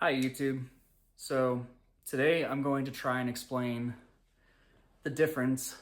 Hi YouTube. So today I'm going to try and explain the difference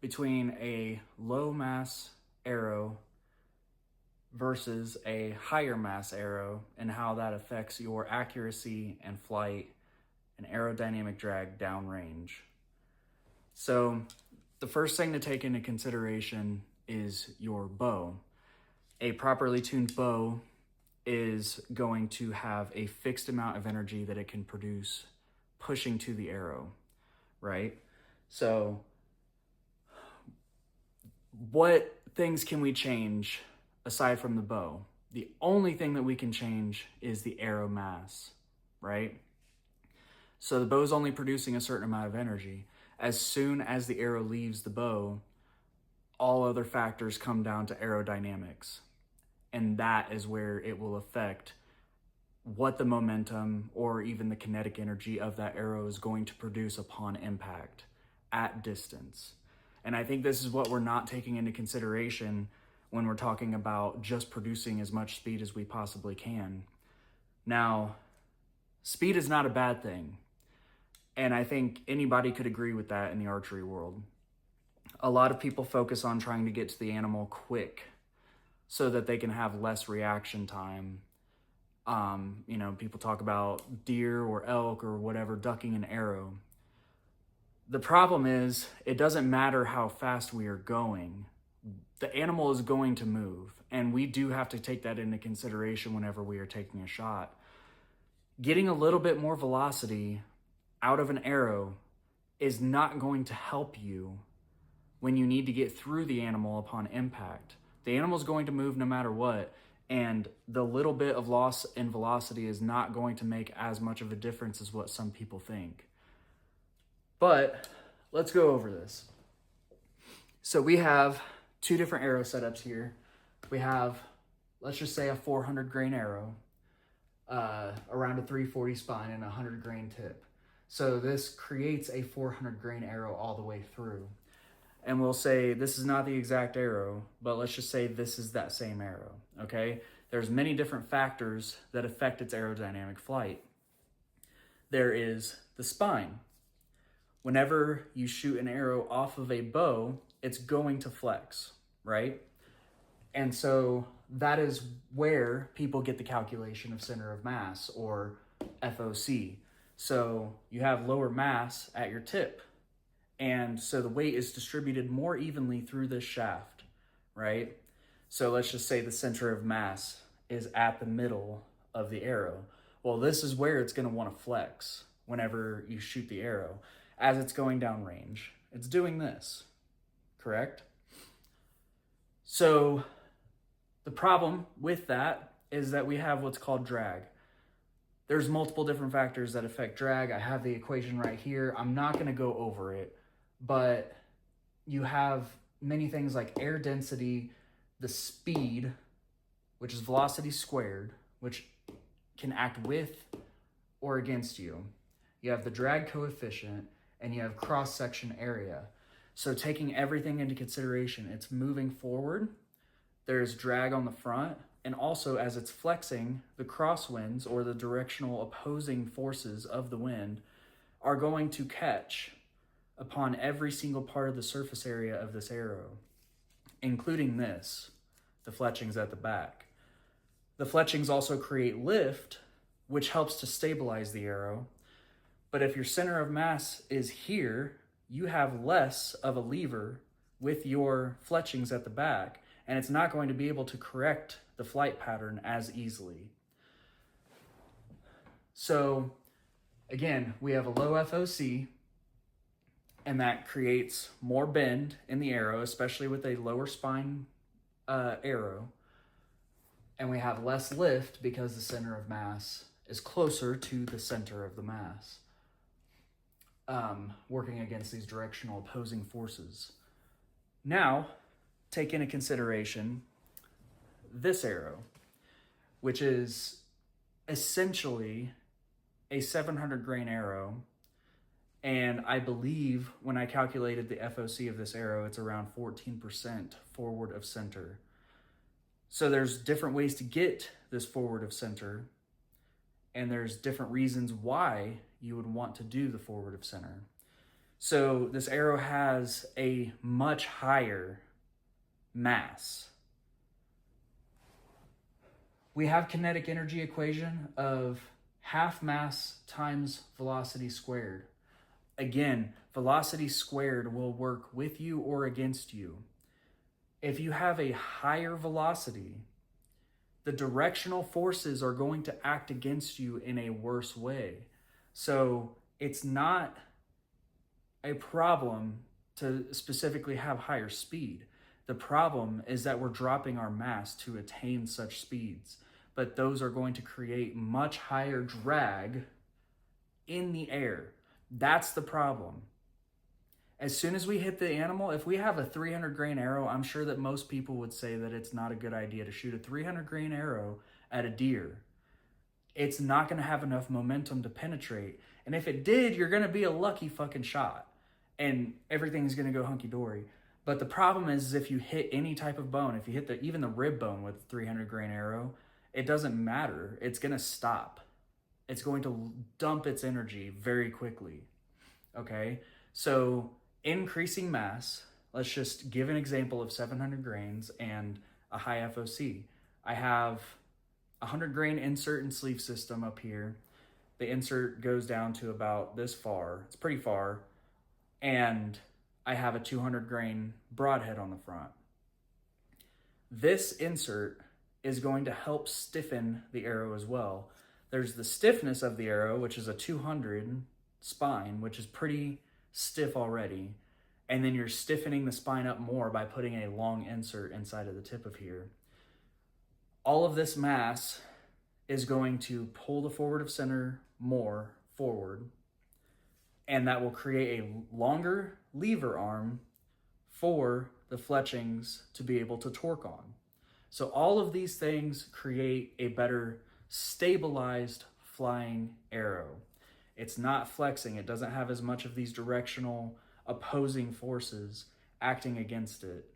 between a low mass aero versus a higher mass aero and how that affects your accuracy and flight and aerodynamic drag downrange. So the first thing to take into consideration is your bow. A properly tuned bow is going to have a fixed amount of energy that it can produce pushing to the arrow, right? So what things can we change aside from the bow? The only thing that we can change is the arrow mass, right? So the bow is only producing a certain amount of energy. As soon as the arrow leaves the bow, all other factors come down to aerodynamics. And that is where it will affect what the momentum or even the kinetic energy of that arrow is going to produce upon impact at distance. And I think this is what we're not taking into consideration when we're talking about just producing as much speed as we possibly can. Now, speed is not a bad thing. And I think anybody could agree with that in the archery world. A lot of people focus on trying to get to the animal quick so that they can have less reaction time. People talk about deer or elk or whatever ducking an arrow. The problem is it doesn't matter how fast we are going. The animal is going to move, and we do have to take that into consideration whenever we are taking a shot. Getting a little bit more velocity out of an arrow is not going to help you when you need to get through the animal upon impact. The animal's going to move no matter what, and the little bit of loss in velocity is not going to make as much of a difference as what some people think. But let's go over this. So we have two different arrow setups here. We have, let's just say, a 400 grain arrow, around a 340 spine and a 100 grain tip. So this creates a 400 grain arrow all the way through. And we'll say this is not the exact arrow, but let's just say this is that same arrow, okay? There's many different factors that affect its aerodynamic flight. There is the spine. Whenever you shoot an arrow off of a bow, it's going to flex, right? And so that is where people get the calculation of center of mass, or FOC. So you have lower mass at your tip. And so the weight is distributed more evenly through this shaft, right? So let's just say the center of mass is at the middle of the arrow. Well, this is where it's going to want to flex whenever you shoot the arrow. As it's going down range, it's doing this, correct? So the problem with that is that we have what's called drag. There's multiple different factors that affect drag. I have the equation right here. I'm not going to go over it. But you have many things like air density, the speed, which is velocity squared, which can act with or against you. You have the drag coefficient, and you have cross-section area. So taking everything into consideration, it's moving forward, there's drag on the front, and also as it's flexing, the crosswinds, or the directional opposing forces of the wind, are going to catch upon every single part of the surface area of this arrow, including this, the fletchings at the back. The fletchings also create lift, which helps to stabilize the arrow. But if your center of mass is here, you have less of a lever with your fletchings at the back, and it's not going to be able to correct the flight pattern as easily. So again, we have a low FOC, and that creates more bend in the arrow, especially with a lower spine arrow. And we have less lift because the center of mass is closer to the center of the mass, working against these directional opposing forces. Now, take into consideration this arrow, which is essentially a 700 grain arrow. And I believe when I calculated the FOC of this arrow, it's around 14% forward of center. So there's different ways to get this forward of center. and there's different reasons why you would want to do the forward of center. So this arrow has a much higher mass. We have kinetic energy equation of half mass times velocity squared. Again, velocity squared will work with you or against you. If you have a higher velocity, the directional forces are going to act against you in a worse way. So it's not a problem to specifically have higher speed. The problem is that we're dropping our mass to attain such speeds, but those are going to create much higher drag in the air. That's the problem. As soon as we hit the animal, if we have a 300 grain arrow, I'm sure that most people would say that it's not a good idea to shoot a 300 grain arrow at a deer. It's not going to have enough momentum to penetrate. And if it did, you're going to be a lucky fucking shot and everything's going to go hunky-dory. But the problem is if you hit any type of bone, if you hit even the rib bone with a 300 grain arrow, it doesn't matter. It's going to stop. It's going to dump its energy very quickly. Okay? So increasing mass, let's just give an example of 700 grains and a high FOC. I have a 100 grain insert and sleeve system up here. The insert goes down to about this far. It's pretty far. And I have a 200 grain broadhead on the front. This insert is going to help stiffen the arrow as well. There's the stiffness of the arrow, which is a 200 spine, which is pretty stiff already. And then you're stiffening the spine up more by putting a long insert inside of the tip of here. All of this mass is going to pull the forward of center more forward, and that will create a longer lever arm for the fletchings to be able to torque on. So all of these things create a better stabilized flying arrow. It's not flexing. It doesn't have as much of these directional opposing forces acting against it.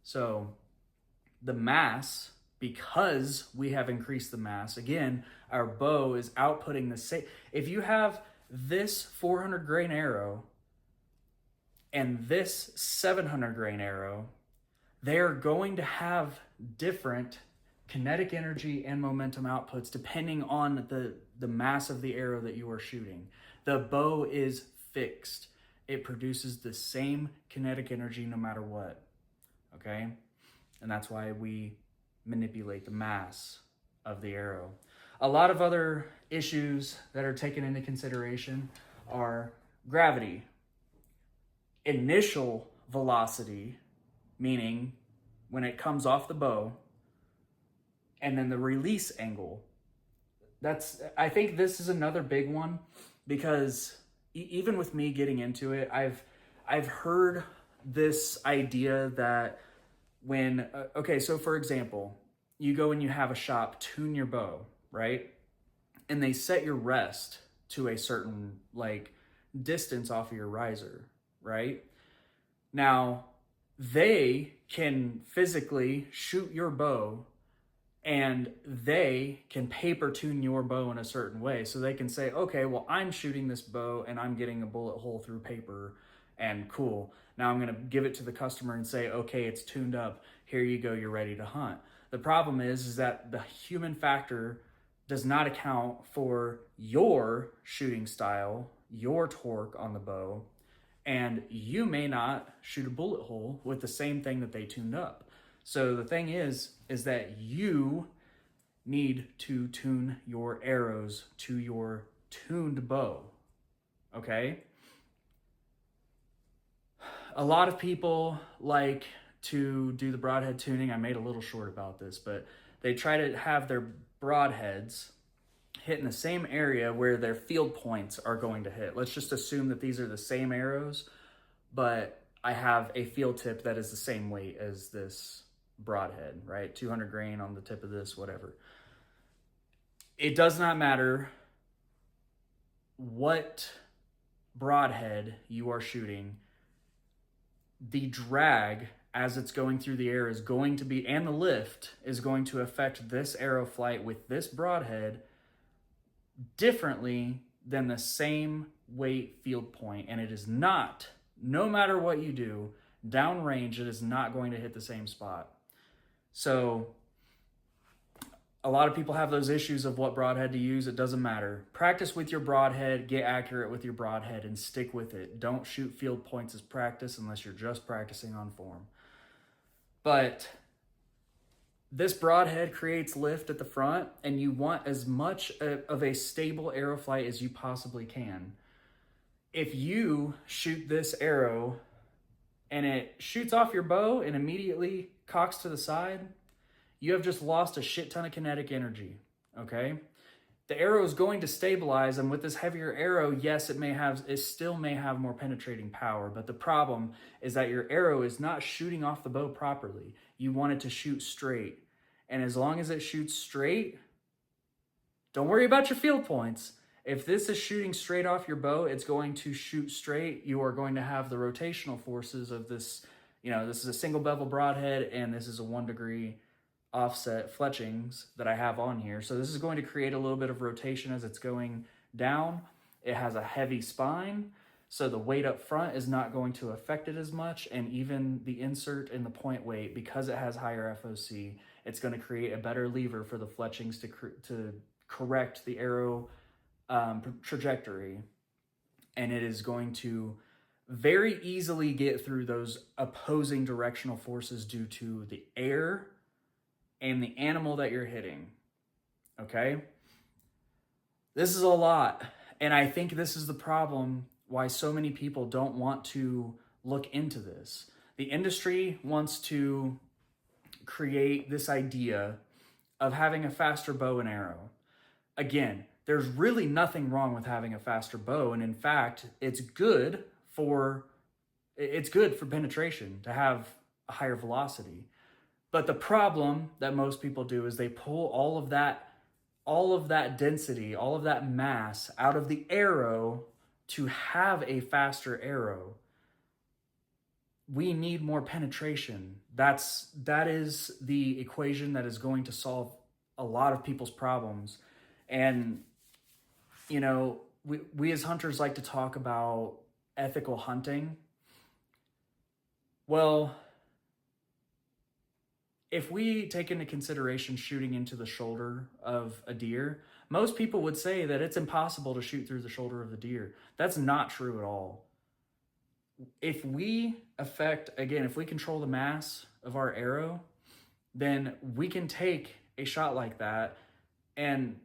So the mass, because we have increased the mass, again, our bow is outputting the same. If you have this 400 grain arrow and this 700 grain arrow, they're going to have different kinetic energy and momentum outputs depending on the mass of the arrow that you are shooting. The bow is fixed. It produces the same kinetic energy no matter what, okay? And that's why we manipulate the mass of the arrow. A lot of other issues that are taken into consideration are gravity, initial velocity, meaning when it comes off the bow, and then the release angle. I think this is another big one, because even with me getting into it, I've heard this idea that when, okay, so for example, you go and you have a shop tune your bow, right? And they set your rest to a certain distance off of your riser, right? Now, they can physically shoot your bow and they can paper tune your bow in a certain way. So they can say, okay, well, I'm shooting this bow and I'm getting a bullet hole through paper, and cool. Now I'm going to give it to the customer and say, okay, it's tuned up. Here you go. You're ready to hunt. The problem is that the human factor does not account for your shooting style, your torque on the bow, and you may not shoot a bullet hole with the same thing that they tuned up. So the thing is that you need to tune your arrows to your tuned bow, okay? A lot of people like to do the broadhead tuning. I made a little short about this, but they try to have their broadheads hit in the same area where their field points are going to hit. Let's just assume that these are the same arrows, but I have a field tip that is the same weight as this broadhead, right? 200 grain on the tip of this, whatever. It does not matter what broadhead you are shooting. The drag as it's going through the air is going to be, and the lift is going to affect this arrow flight with this broadhead differently than the same weight field point, and it is not, no matter what you do, downrange, it is not going to hit the same spot. So a lot of people have those issues of what broadhead to use. It doesn't matter. Practice with your broadhead, get accurate with your broadhead, and stick with it. Don't shoot field points as practice unless you're just practicing on form. But this broadhead creates lift at the front, and you want as much of a stable arrow flight as you possibly can. If you shoot this arrow and it shoots off your bow and immediately cocks to the side, you have just lost a shit ton of kinetic energy, okay? The arrow is going to stabilize, and with this heavier arrow, yes, it still may have more penetrating power, but the problem is that your arrow is not shooting off the bow properly. You want it to shoot straight, and as long as it shoots straight, don't worry about your field points. If this is shooting straight off your bow, it's going to shoot straight. You are going to have the rotational forces of this, this is a single bevel broadhead, and this is a 1 degree offset fletchings that I have on here. So this is going to create a little bit of rotation as it's going down. It has a heavy spine, so the weight up front is not going to affect it as much, and even the insert and the point weight, because it has higher FOC, it's going to create a better lever for the fletchings to correct the arrow trajectory, and it is going to very easily get through those opposing directional forces due to the air and the animal that you're hitting, okay? This is a lot, and I think this is the problem why so many people don't want to look into this. The industry wants to create this idea of having a faster bow and arrow. Again, there's really nothing wrong with having a faster bow, and in fact, it's good for penetration to have a higher velocity. But the problem that most people do is they pull all of that density, all of that mass out of the arrow to have a faster arrow. We need more penetration. That is the equation that is going to solve a lot of people's problems. And, we as hunters like to talk about ethical hunting. Well, if we take into consideration shooting into the shoulder of a deer, most people would say that it's impossible to shoot through the shoulder of the deer. That's not true at all. If we control the mass of our arrow, then we can take a shot like that, and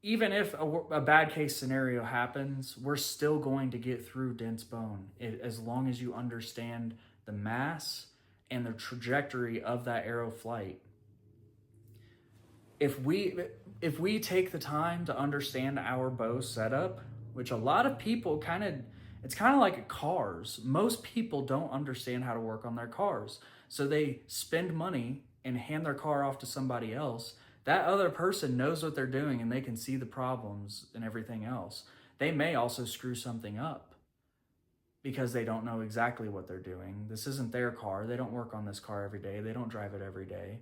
even if a bad case scenario happens, we're still going to get through dense bone as long as you understand the mass and the trajectory of that arrow flight. If we take the time to understand our bow setup, which a lot of people it's kind of like cars. Most people don't understand how to work on their cars. So they spend money and hand their car off to somebody else. That other person knows what they're doing, and they can see the problems and everything else. They may also screw something up because they don't know exactly what they're doing. This isn't their car. They don't work on this car every day. They don't drive it every day.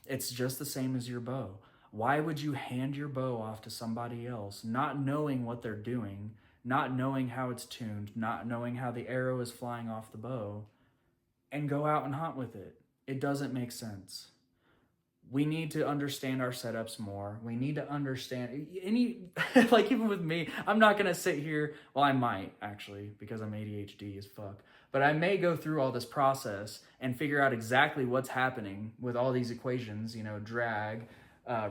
It's just the same as your bow. Why would you hand your bow off to somebody else, not knowing what they're doing, not knowing how it's tuned, not knowing how the arrow is flying off the bow, and go out and hunt with it? It doesn't make sense. We need to understand our setups more. We need to understand even with me, I'm not going to sit here. Well, I might actually, because I'm ADHD as fuck, but I may go through all this process and figure out exactly what's happening with all these equations, drag,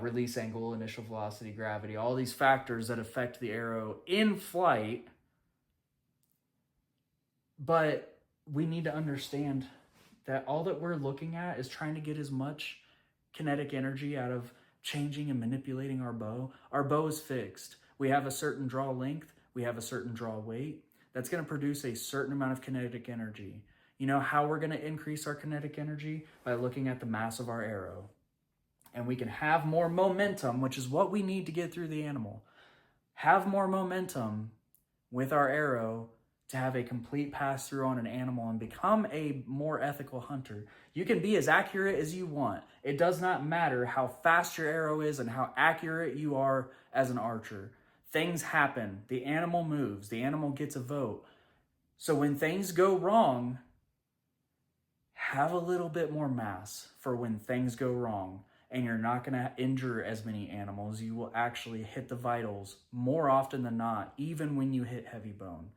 release angle, initial velocity, gravity, all these factors that affect the arrow in flight. But we need to understand that all that we're looking at is trying to get as much kinetic energy out of changing and manipulating our bow. Our bow is fixed. We have a certain draw length. We have a certain draw weight. That's going to produce a certain amount of kinetic energy. You know how we're going to increase our kinetic energy? By looking at the mass of our arrow. And we can have more momentum, which is what we need to get through the animal. Have more momentum with our arrow to have a complete pass through on an animal and become a more ethical hunter. You can be as accurate as you want. It does not matter how fast your arrow is and how accurate you are as an archer. Things happen. The animal moves. The animal gets a vote. So when things go wrong, have a little bit more mass for when things go wrong, and you're not going to injure as many animals. You will actually hit the vitals more often than not, even when you hit heavy bone.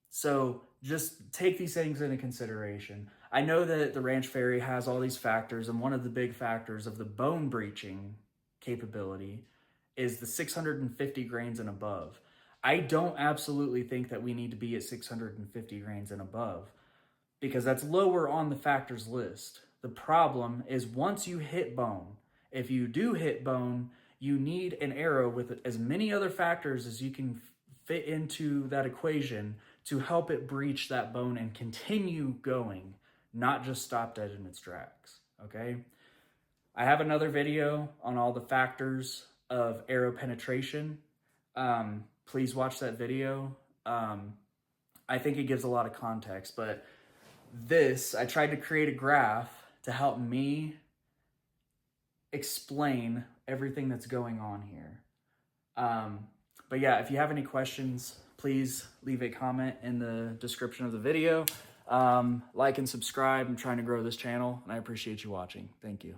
So just take these things into consideration. I know that the Ranch Fairy has all these factors, and one of the big factors of the bone breaching capability is the 650 grains and above. I don't absolutely think that we need to be at 650 grains and above, because that's lower on the factors list. The problem is once you hit bone, if you do hit bone, you need an arrow with as many other factors as you can fit into that equation to help it breach that bone and continue going, not just stop dead in its tracks, okay? I have another video on all the factors of arrow penetration. Please watch that video. I think it gives a lot of context, but I tried to create a graph to help me explain everything that's going on here. But yeah, if you have any questions, please leave a comment in the description of the video. Like and subscribe. I'm trying to grow this channel, and I appreciate you watching. Thank you.